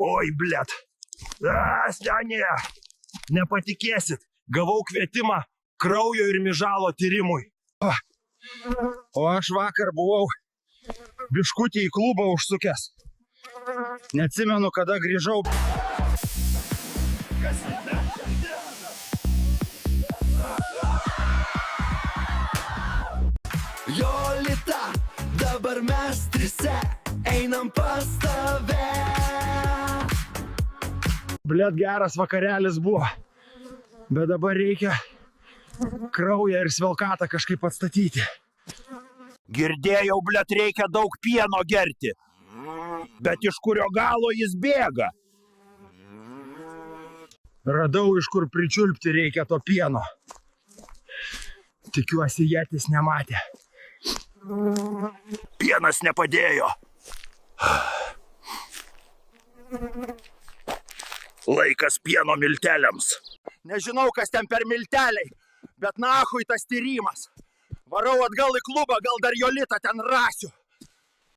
Oi, blet. Senie. Nepatikėsit. Gavau kvietimą kraujo ir mižalo tyrimui. O aš vakar buvau biškutį į klubą užsukęs. Neatsimenu, kada grįžau. Jolita, dabar mes trise einam pas tave. Blet, geras vakarelis buvo. Bet dabar reikia kraują ir svelkatą kažkaip atstatyti. Girdėjau, blet, reikia daug pieno gerti. Bet iš kurio galo jis bėga? Radau, iš kur pričiulpti reikia to pieno. Tikiuosi, Jetis nematė. Pienas nepadėjo. Laikas pieno milteliams. Nežinau, kas ten per milteliai, bet nahui tas tyrimas. Varau atgal į klubą, gal dar Jolitą ten rasiu.